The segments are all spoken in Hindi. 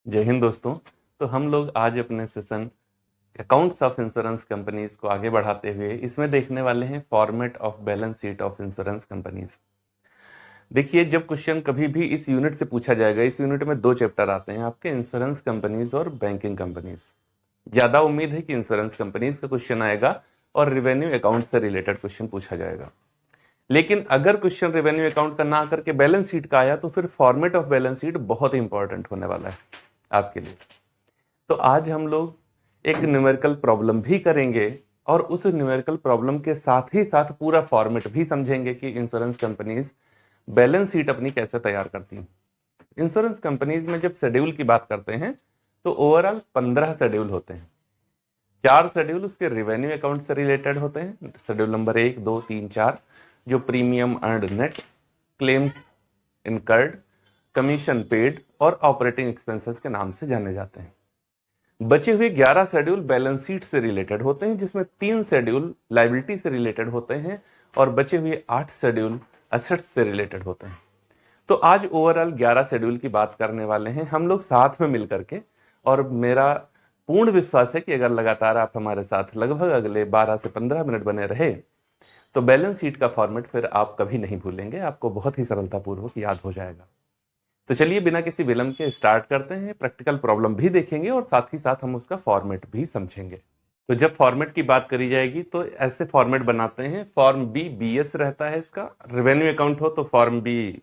जय हिंद दोस्तों। तो हम लोग आज अपने session accounts of insurance companies को आगे बढ़ाते हुए इसमें देखने वाले हैं format of balance sheet of insurance companies. देखिए, जब क्वेश्चन कभी भी इस यूनिट से पूछा जाएगा, इस यूनिट में दो चैप्टर आते हैं आपके, इंश्योरेंस कंपनीज और बैंकिंग कंपनीज। ज्यादा उम्मीद है कि इंश्योरेंस कंपनीज का क्वेश्चन आएगा और रिवेन्यू अकाउंट से रिलेटेड क्वेश्चन पूछा जाएगा। लेकिन अगर क्वेश्चन रेवेन्यू अकाउंट का ना करके बैलेंस शीट का आया तो फिर फॉर्मेट ऑफ बैलेंस शीट बहुत इंपॉर्टेंट होने वाला है आपके लिए। तो आज हम लोग एक न्यूमेरिकल प्रॉब्लम भी करेंगे और उस न्यूमेरिकल प्रॉब्लम के साथ ही साथ पूरा फॉर्मेट भी समझेंगे कि इंश्योरेंस कंपनीज बैलेंस शीट अपनी कैसे तैयार करती हैं। इंश्योरेंस कंपनीज में जब शेड्यूल की बात करते हैं तो ओवरऑल 15 शेड्यूल होते हैं। 4 शेड्यूल उसके रेवेन्यू अकाउंट से रिलेटेड होते हैं, शेड्यूल नंबर 1, 2, 3, 4, जो premium earned net, claims incurred, commission paid और ऑपरेटिंग एक्सपेंसेस के नाम से जाने जाते हैं। बचे हुए 11 शेड्यूल बैलेंस शीट से रिलेटेड होते हैं, जिसमें 3 शेड्यूल लायबिलिटी से रिलेटेड होते हैं और बचे हुए 8 शेड्यूल असेट्स से रिलेटेड होते हैं। तो आज ओवरऑल 11 शेड्यूल की बात करने वाले हैं हम लोग साथ में मिलकर के, और मेरा पूर्ण विश्वास है कि अगर लगातार आप हमारे साथ लगभग अगले 12 से 15 मिनट बने रहे तो बैलेंस शीट का फॉर्मेट फिर आप कभी नहीं भूलेंगे, आपको बहुत ही सरलतापूर्वक याद हो जाएगा। तो चलिए बिना किसी विलंब के स्टार्ट करते हैं। प्रैक्टिकल प्रॉब्लम भी देखेंगे और साथ ही साथ हम उसका फॉर्मेट भी समझेंगे। तो जब फॉर्मेट की बात करी जाएगी तो ऐसे फॉर्मेट बनाते हैं। फॉर्म बी बीएस रहता है इसका, रेवेन्यू अकाउंट हो तो फॉर्म बी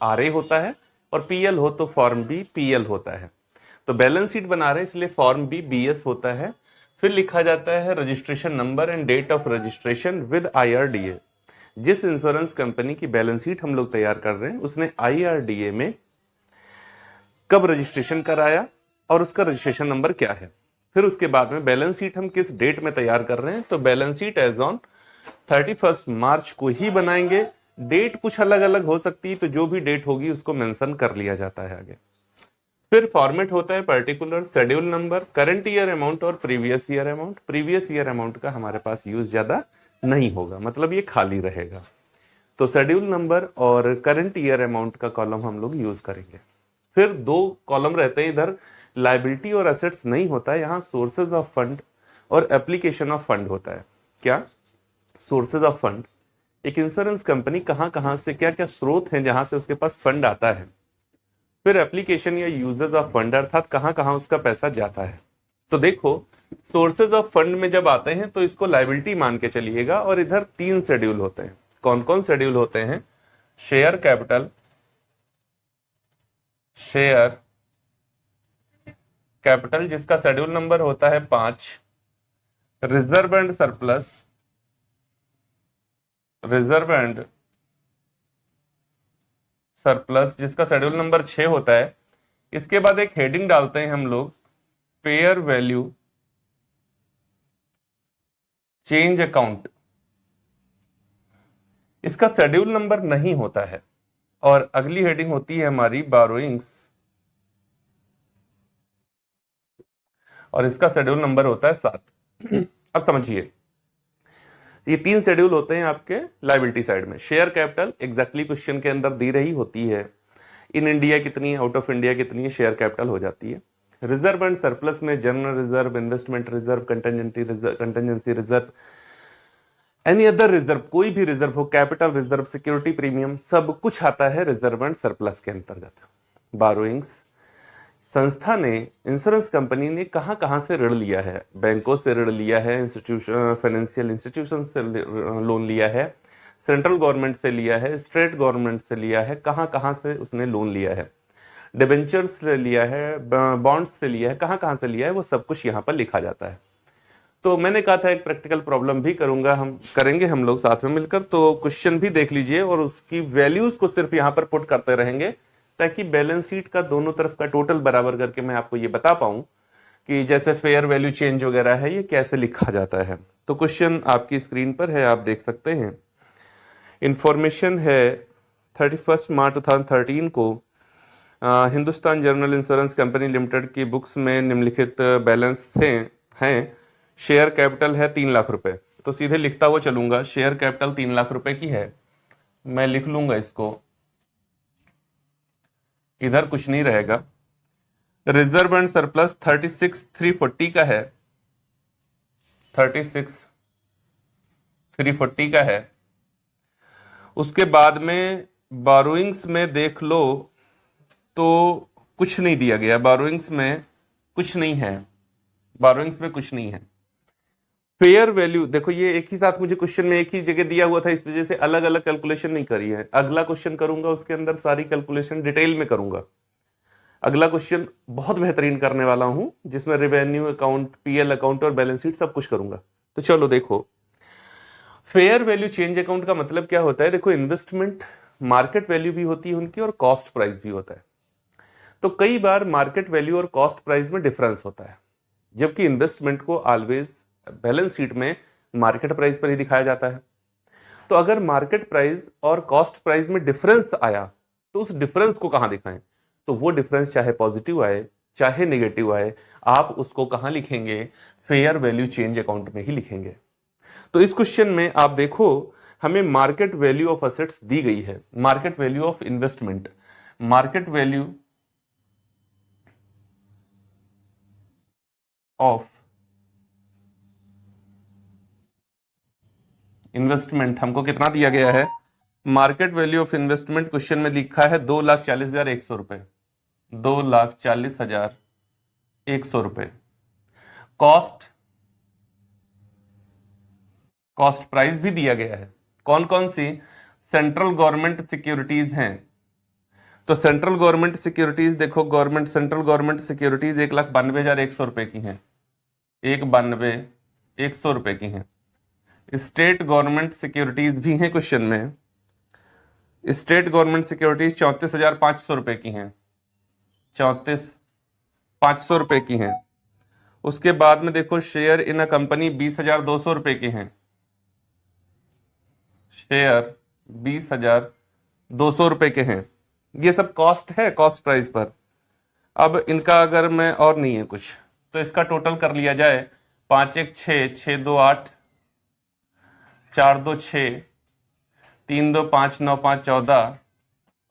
आरए होता है और पीएल हो तो फॉर्म बी पीएल होता है। तो बैलेंस शीट बना रहे हैं इसलिए फॉर्म बी बीएस होता है। फिर लिखा जाता है registration number and date of registration with IRDA. जिस इंश्योरेंस कंपनी की बैलेंस शीट हम लोग तैयार कर रहे हैं उसने आईआरडीए में कब रजिस्ट्रेशन कराया और उसका रजिस्ट्रेशन नंबर क्या है। फिर उसके बाद में बैलेंस शीट हम किस डेट में तैयार कर रहे हैं, तो बैलेंस शीट एज ऑन 31 मार्च को ही बनाएंगे। डेट कुछ अलग अलग हो सकती है, तो जो भी डेट होगी उसको मेंशन कर लिया जाता है आगे। फिर फॉर्मेट होता है particular, schedule number, current year amount और previous year amount. Previous year amount का हमारे पास यूज ज्यादा नहीं होगा, मतलब ये खाली रहेगा। तो शेड्यूल नंबर और करंट ईयर अमाउंट का कॉलम हम लोग यूज करेंगे। फिर 2 कॉलम रहते हैं, इधर लायबिलिटी और एसेट्स नहीं होता है, यहाँ सोर्सेज ऑफ फंड और एप्लीकेशन ऑफ फंड होता है। क्या सोर्सेज ऑफ फंड, एक इंश्योरेंस कंपनी कहां कहां से क्या क्या स्रोत हैं जहां से उसके पास फंड आता है। फिर एप्लीकेशन या यूजेस ऑफ फंड, अर्थात कहां कहां उसका पैसा जाता है। तो देखो, सोर्सेज ऑफ फंड में जब आते हैं तो इसको लायबिलिटी मान के चलिएगा और इधर 3 शेड्यूल होते हैं। कौन कौन शेड्यूल होते हैं? शेयर कैपिटल, शेयर कैपिटल जिसका शेड्यूल नंबर होता है 5, reserve and surplus, reserve and surplus जिसका शेड्यूल नंबर 6 होता है। इसके बाद एक हेडिंग डालते हैं हम लोग, फेयर वैल्यू चेंज अकाउंट। इसका शेड्यूल नंबर नहीं होता है। और अगली हेडिंग होती है हमारी बारोइंग्स, और इसका शेड्यूल नंबर होता है 7। अब समझिए, ये 3 शेड्यूल होते हैं आपके लायबिलिटी साइड में। शेयर कैपिटल एग्जैक्टली क्वेश्चन के अंदर दी रही होती है, इन इंडिया कितनी है, आउट ऑफ इंडिया कितनी है, शेयर कैपिटल हो जाती है। रिजर्व एंड सरप्लस में general reserve, investment reserve, contingency reserve, any other reserve, कोई भी रिजर्व हो, कैपिटल रिजर्व, सिक्योरिटी प्रीमियम, सब कुछ आता है रिजर्व एंड सरप्लस के अंतर्गत। बारोइंग्स, संस्था ने, इंश्योरेंस कंपनी ने कहां कहां से ऋण लिया है। बैंकों से ऋण लिया है, इंस्टीट्यूशन फाइनेंशियल इंस्टीट्यूशन से लोन लिया है, सेंट्रल गवर्नमेंट से लिया है, स्टेट गवर्नमेंट से लिया है, कहां कहां से उसने लोन लिया है, डिबेंचर्स से लिया है, बॉन्ड्स से लिया है, कहां कहां से लिया है, वो सब कुछ यहां पर लिखा जाता है। तो मैंने कहा था एक प्रैक्टिकल प्रॉब्लम भी करेंगे हम लोग साथ में मिलकर, तो क्वेश्चन भी देख लीजिए और उसकी वैल्यूज को सिर्फ यहां पर पुट करते रहेंगे ताकि बैलेंस शीट का दोनों तरफ का टोटल बराबर करके मैं आपको ये बता पाऊं कि जैसे फेयर वैल्यू चेंज वगैरह है ये कैसे लिखा जाता है। तो क्वेश्चन आपकी स्क्रीन पर है, आप देख सकते हैं। इंफॉर्मेशन है 31 मार्च 2013 को Hindustan general insurance company limited की बुक्स में निम्नलिखित बैलेंस हैं। शेयर कैपिटल है 3 लाख रुपए, तो सीधे लिखता हुआ चलूंगा। शेयर कैपिटल 3 लाख रुपए की है, मैं लिख लूंगा इसको, इधर कुछ नहीं रहेगा। रिजर्व एंड सरप्लस 36,340 का है, 36,340 का है। उसके बाद में बारोइंग्स में देख लो तो कुछ नहीं दिया गया, बारोइंग्स में कुछ नहीं है, बारोइंग्स में कुछ नहीं है। फेयर वैल्यू देखो, ये एक ही साथ मुझे क्वेश्चन में एक ही जगह दिया हुआ था, इस वजह से अलग अलग कैलकुलेशन नहीं करी है। अगला क्वेश्चन करूंगा उसके अंदर सारी कैलकुलेशन डिटेल में करूंगा। अगला क्वेश्चन बहुत बेहतरीन करने वाला हूं, जिसमें रेवेन्यू अकाउंट, पीएल अकाउंट और बैलेंस शीट सब कुछ करूंगा। तो चलो देखो, फेयर वैल्यू चेंज अकाउंट का मतलब क्या होता है। देखो, इन्वेस्टमेंट मार्केट वैल्यू भी होती है उनकी और कॉस्ट प्राइस भी होता है। तो कई बार मार्केट वैल्यू और कॉस्ट प्राइस में डिफरेंस होता है, जबकि इन्वेस्टमेंट को ऑलवेज बैलेंस शीट में मार्केट प्राइस पर ही दिखाया जाता है। तो अगर मार्केट प्राइस और कॉस्ट प्राइस में डिफरेंस आया तो उस डिफरेंस को कहां दिखाएं, तो वो डिफरेंस चाहे पॉजिटिव आए चाहे नेगेटिव आए, आप उसको कहां लिखेंगे, फेयर वैल्यू चेंज अकाउंट में ही लिखेंगे। तो इस क्वेश्चन में आप देखो, हमें मार्केट वैल्यू ऑफ असेट्स दी गई है, market value of investment, market value of investment हमको कितना दिया गया है। Market value of investment question में लिखा है 2,40,100 रुपए, 2,40,100 रुपए। कॉस्ट, कॉस्ट प्राइस भी दिया गया है। कौन कौन सी, सेंट्रल गवर्नमेंट सिक्योरिटीज हैं। तो सेंट्रल गवर्नमेंट सिक्योरिटीज देखो, गवर्नमेंट सेंट्रल गवर्नमेंट सिक्योरिटीज 1,92,100 रुपए की हैं, 1,92,100 रुपए की हैं। स्टेट गवर्नमेंट सिक्योरिटीज भी हैं क्वेश्चन में, स्टेट गवर्नमेंट सिक्योरिटीज 34,500 रुपए की हैं, 34,500 रुपए की हैं। उसके बाद में देखो, शेयर इन अ कंपनी 20,200 रुपए के हैं, शेयर 20,200 रुपए के हैं। ये सब कॉस्ट है, कॉस्ट प्राइस पर। अब इनका अगर मैं, और नहीं है कुछ, तो इसका टोटल कर लिया जाए, 5 1 6, 6 2 8, 4 2 6, 3 2 5 9 5 14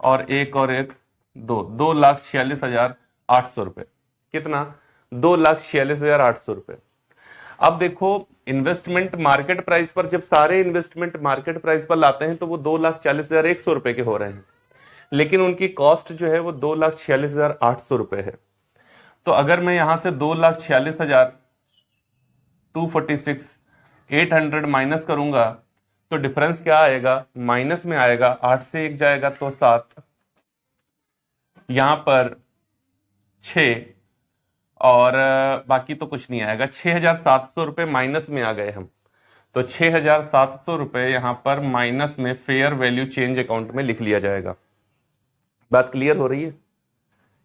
और 1 और 1 2, 2,46,800 रुपए। कितना, 2,46,800 रुपए। अब देखो, इन्वेस्टमेंट मार्केट प्राइस पर, जब सारे इन्वेस्टमेंट मार्केट प्राइस पर लाते हैं तो वो 2,40,100 रुपए के हो रहे हैं, लेकिन उनकी कॉस्ट जो है वो 2,46,800 रुपए है। तो अगर मैं यहां से 2,46,246,800 माइनस करूंगा तो डिफरेंस क्या आएगा, माइनस में आएगा, 8 से 1 जाएगा तो 7, यहां पर 6 और बाकी तो कुछ नहीं आएगा, 6,700 रुपए माइनस में आ गए हम। तो 6,700 रुपए यहां पर माइनस में फेयर वैल्यू चेंज अकाउंट में लिख लिया जाएगा। बात क्लियर हो रही है।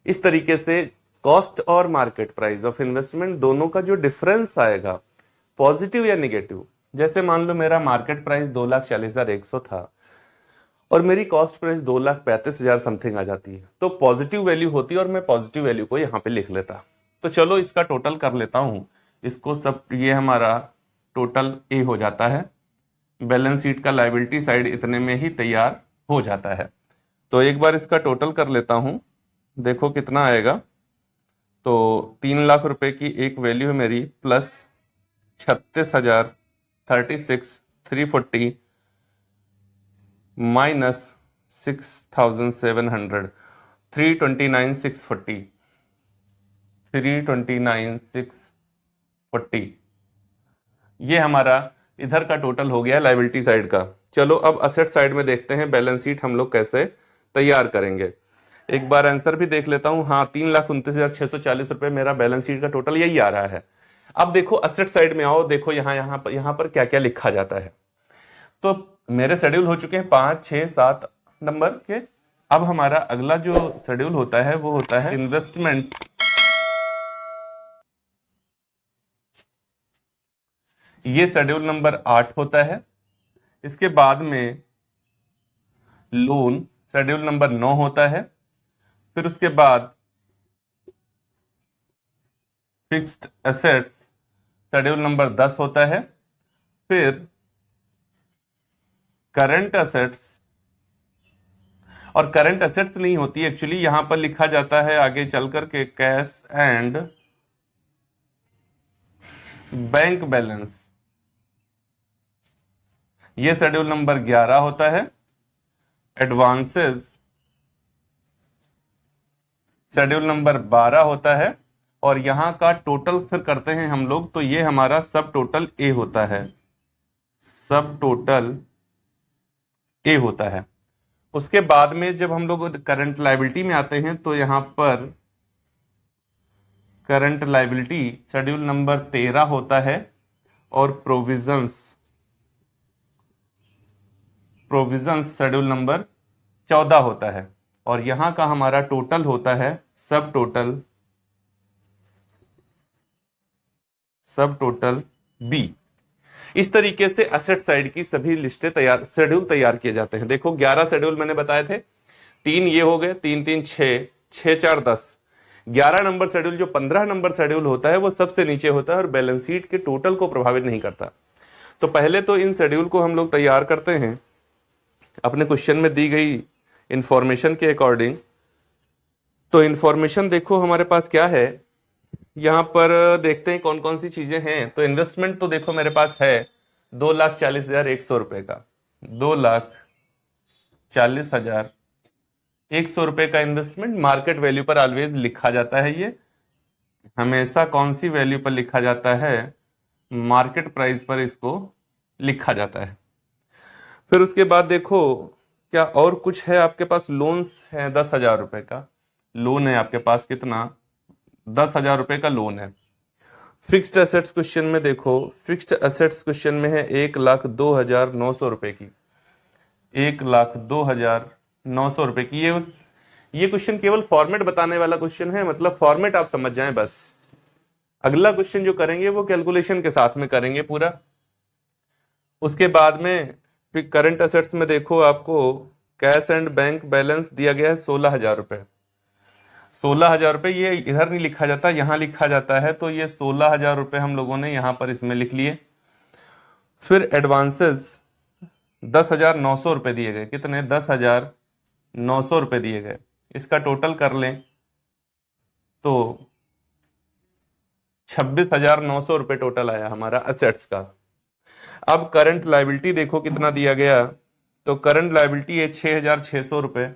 इस तरीके से कॉस्ट और मार्केट प्राइस ऑफ इन्वेस्टमेंट दोनों का जो डिफरेंस आएगा, पॉजिटिव या निगेटिव, जैसे मान लो मेरा मार्केट प्राइस 2,40,100 था और मेरी कॉस्ट प्राइस 2,35,000 समथिंग आ जाती है, तो पॉजिटिव वैल्यू होती है और मैं पॉजिटिव वैल्यू को यहां पे लिख लेता। तो चलो इसका टोटल कर लेता हूं इसको सब, ये हमारा टोटल ए हो जाता है। बैलेंस शीट का लायबिलिटी साइड इतने में ही तैयार हो जाता है। तो एक बार इसका टोटल कर लेता हूं, देखो कितना आएगा। तो 3,00,000 रुपए की एक वैल्यू है मेरी, प्लस 36,000, 36,340 माइनस 6,700, 329,640, 329,640, ये हमारा इधर का टोटल हो गया लायबिलिटी साइड का। चलो अब असेट साइड में देखते हैं बैलेंस शीट हम लोग कैसे तैयार करेंगे। एक बार आंसर भी देख लेता हूं। हाँ, 3,29,640 रुपए मेरा बैलेंस शीट का टोटल यही आ रहा है। अब देखो असेट साइड में आओ, देखो यहां पर क्या क्या लिखा जाता है। तो मेरे शेड्यूल हो चुके हैं 5 6 7 नंबर के। अब हमारा अगला जो शेड्यूल होता है वो होता है इन्वेस्टमेंट। ये शेड्यूल नंबर 8 होता है। इसके बाद में लोन शेड्यूल नंबर 9 होता है। फिर उसके बाद फिक्स्ड एसेट्स शेड्यूल नंबर 10 होता है। फिर करंट एसेट्स और करंट एसेट्स नहीं होती एक्चुअली, यहां पर लिखा जाता है आगे चल करके कैश एंड बैंक बैलेंस। ये शेड्यूल नंबर 11 होता है। एडवांसेस शेड्यूल नंबर 12 होता है। और यहां का टोटल फिर करते हैं हम लोग, तो ये हमारा सब टोटल ए होता है, सब टोटल ए होता है। उसके बाद में जब हम लोग करंट लायबिलिटी में आते हैं तो यहां पर करंट लायबिलिटी शेड्यूल नंबर 13 होता है। और प्रोविजंस प्रोविजंस शेड्यूल नंबर 14 होता है। और यहां का हमारा टोटल होता है सब टोटल बी। इस तरीके से एसेट साइड की सभी लिस्टें तैयार, शेड्यूल तैयार किए जाते हैं। देखो 11 शेड्यूल मैंने बताए थे, 3 ये हो गए, 3 3 6, 6 4 10। 11 नंबर शेड्यूल जो 15 नंबर शेड्यूल होता है वो सबसे नीचे होता है और बैलेंस शीट के टोटल को प्रभावित नहीं करता। तो पहले तो इन शेड्यूल को हम लोग तैयार करते हैं अपने क्वेश्चन में दी गई इंफॉर्मेशन के अकॉर्डिंग। तो इंफॉर्मेशन देखो हमारे पास क्या है, यहां पर देखते हैं कौन कौन सी चीजें हैं। तो इन्वेस्टमेंट तो देखो मेरे पास है 2,40,100 रुपए का, 2,40,100 रुपए का इन्वेस्टमेंट मार्केट वैल्यू पर ऑलवेज लिखा जाता है। ये हमेशा कौन सी वैल्यू पर लिखा जाता है, मार्केट प्राइस पर इसको लिखा जाता है। फिर उसके बाद देखो क्या और कुछ है आपके पास, लोन्स है 10,000 रुपए का लोन है आपके पास, कितना 10,000 रुपए का लोन है। फिक्स्ड एसेट्स क्वेश्चन में देखो, फिक्स्ड एसेट्स क्वेश्चन में है 1,02,900 रुपए की, 1,02,900 रुपए की। ये क्वेश्चन केवल फॉर्मेट बताने वाला क्वेश्चन है, मतलब फॉर्मेट आप समझ जाएं बस। अगला क्वेश्चन जो करेंगे वो कैलकुलेशन के साथ में करेंगे पूरा। उसके बाद में फिर करंट एसेट्स में देखो आपको कैश एंड बैंक बैलेंस दिया गया है 16,000 रुपए, 16,000 रुपए। ये इधर नहीं लिखा जाता, यहां लिखा जाता है। तो ये 16,000 रुपए हम लोगों ने यहां पर इसमें लिख लिए। फिर एडवांसेस 10,900 रुपए दिए गए, कितने 10,900 रुपए दिए गए। इसका टोटल कर लें तो 26,900 रुपए टोटल आया हमारा असेट्स का। अब करंट लायबिलिटी देखो कितना दिया गया, तो करंट लायबिलिटी है 6,600 रुपए,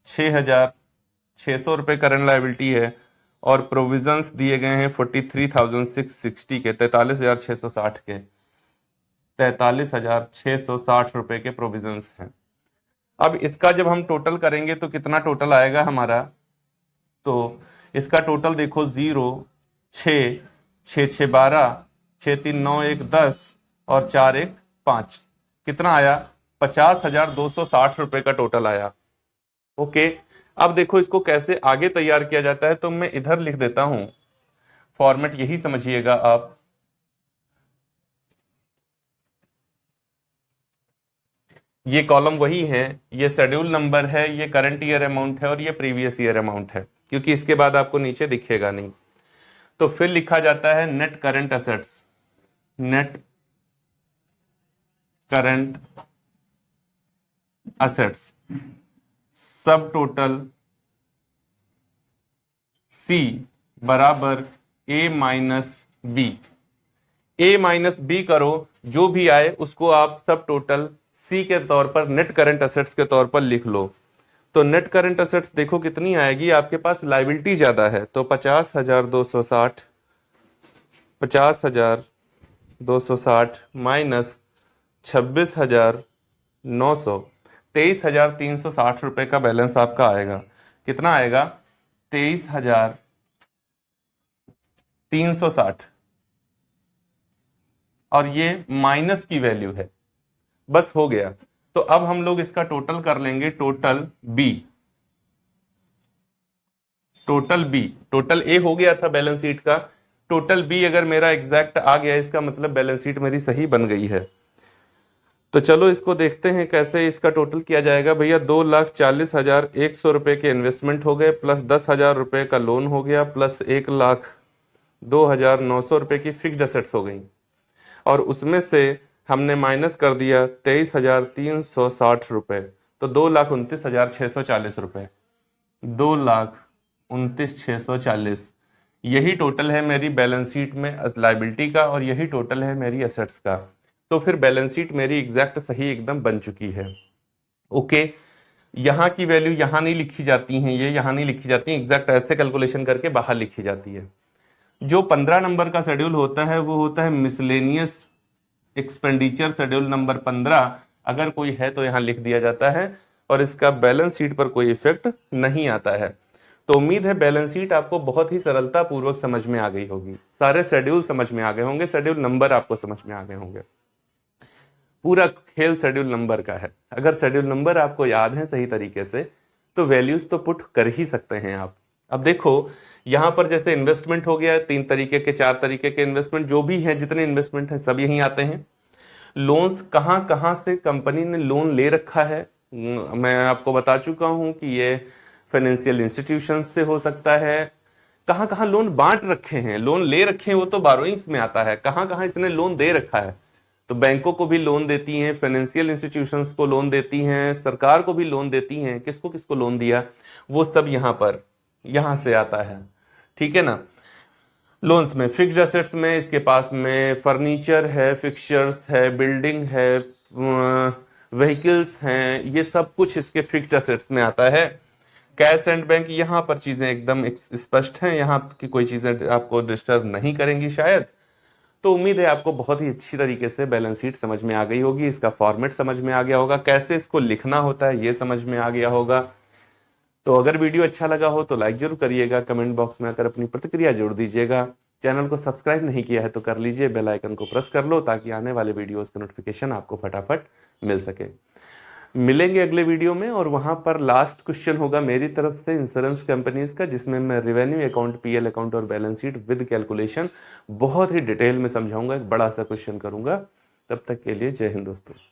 6,600 रुपए करंट लायबिलिटी है। और प्रोविजंस दिए गए हैं 43,660 के, 43,660 के, 43,660 रुपए के प्रोविजंस हैं। अब इसका जब हम टोटल करेंगे तो कितना टोटल आएगा हमारा, तो इसका टोटल देखो 0 6 6 6 12 6 3 9 1 10 और 4 1 5, कितना आया 50,260 रुपए का टोटल आया। ओके, अब देखो इसको कैसे आगे तैयार किया जाता है, तो मैं इधर लिख देता हूं, फॉर्मेट यही समझिएगा आप। ये कॉलम वही है, ये शेड्यूल नंबर है, ये करंट ईयर अमाउंट है और ये प्रीवियस ईयर अमाउंट है, क्योंकि इसके बाद आपको नीचे दिखेगा नहीं। तो फिर लिखा जाता है net current assets, net current assets सब टोटल सी बराबर ए माइनस बी। ए माइनस बी करो, जो भी आए उसको आप सब टोटल सी के तौर पर, नेट करंट एसेट्स के तौर पर लिख लो। तो नेट करंट एसेट्स देखो कितनी आएगी, आपके पास लायबिलिटी ज्यादा है तो 50,260, 50,260 माइनस 26,900, 23,360 रुपए का बैलेंस आपका आएगा। कितना आएगा 23,360, और ये माइनस की वैल्यू है, बस हो गया। तो अब हम लोग इसका टोटल कर लेंगे, total B, total B, total A हो गया था बैलेंस शीट का, टोटल बी अगर मेरा एग्जैक्ट आ गया इसका मतलब बैलेंस शीट मेरी सही बन गई है। तो चलो इसको देखते हैं कैसे इसका टोटल किया जाएगा। भैया 2,40,100 रुपए के इन्वेस्टमेंट हो गए, प्लस 10,000 रुपए का लोन हो गया, प्लस 1,02,900 रुपए की फिक्स्ड एसेट्स हो गई, और उसमें से हमने माइनस कर दिया 23,360 रुपए। तो 2,29,640 रुपए, 2,29,640, यही टोटल है मेरी बैलेंस शीट में लायबिलिटी का और यही टोटल है मेरी एसेट्स का। तो फिर बैलेंस शीट मेरी एग्जैक्ट सही एकदम बन चुकी है। ओके, यहाँ की वैल्यू यहाँ नहीं लिखी जाती है, ये यहाँ नहीं लिखी जाती है, एग्जैक्ट ऐसे कैलकुलेशन करके बाहर लिखी जाती है। जो 15 नंबर का शेड्यूल होता है वो होता है मिसलेनियस एक्सपेंडिचर शेड्यूल नंबर 15, अगर कोई है तो यहाँ लिख दिया जाता है और इसका बैलेंस शीट पर कोई इफेक्ट नहीं आता है। तो उम्मीद है बैलेंस शीट आपको बहुत ही सरलता पूर्वक समझ में आ गई होगी, सारे शेड्यूल समझ में आ गए होंगे, शेड्यूल नंबर आपको समझ में आ गए होंगे। पूरा खेल शेड्यूल नंबर का है। अगर शेड्यूल नंबर आपको याद है सही तरीके से तो वैल्यूज तो पुट कर ही सकते हैं आप। अब देखो यहां पर जैसे इन्वेस्टमेंट हो गया, 3 तरीके के 4 तरीके के इन्वेस्टमेंट जो भी हैं, जितने इन्वेस्टमेंट हैं सब यहीं आते हैं। लोन्स कहां कहां से कंपनी ने लोन ले रखा है, मैं आपको बता चुका हूं कि ये फाइनेंशियल इंस्टीट्यूशन से हो सकता है। कहां कहां लोन बांट रखे हैं, लोन ले रखे हैं वो तो बारोइंग्स में आता है, कहां कहां इसने लोन दे रखा है, तो बैंकों को भी लोन देती हैं, फाइनेंशियल इंस्टीट्यूशंस को लोन देती हैं, सरकार को भी लोन देती हैं, किसको किसको लोन दिया वो सब यहां से आता है। ठीक है ना। लोन्स में फिक्स्ड एसेट्स में इसके पास में फर्नीचर है, फिक्सचर्स है, बिल्डिंग है, व्हीकल्स हैं, ये सब कुछ इसके फिक्स्ड एसेट्स में आता है। कैश एंड बैंक, यहाँ पर चीजें एकदम स्पष्ट हैं, यहाँ की कोई चीजें आपको डिस्टर्ब नहीं करेंगी शायद। तो उम्मीद है आपको बहुत ही अच्छी तरीके से बैलेंस शीट समझ में आ गई होगी, इसका फॉर्मेट समझ में आ गया होगा, कैसे इसको लिखना होता है ये समझ में आ गया होगा। तो अगर वीडियो अच्छा लगा हो तो लाइक जरूर करिएगा, कमेंट बॉक्स में आकर अपनी प्रतिक्रिया जोड़ दीजिएगा। चैनल को सब्सक्राइब नहीं किया है तो कर लीजिए, बेल आइकन को प्रेस कर लो ताकि आने वाले वीडियोस का नोटिफिकेशन आपको फटाफट मिल सके। मिलेंगे अगले वीडियो में और वहां पर लास्ट क्वेश्चन होगा मेरी तरफ से इंश्योरेंस कंपनीज का, जिसमें मैं रेवेन्यू अकाउंट, पीएल अकाउंट और बैलेंस शीट विद कैलकुलेशन बहुत ही डिटेल में समझाऊंगा, एक बड़ा सा क्वेश्चन करूंगा। तब तक के लिए जय हिंद दोस्तों।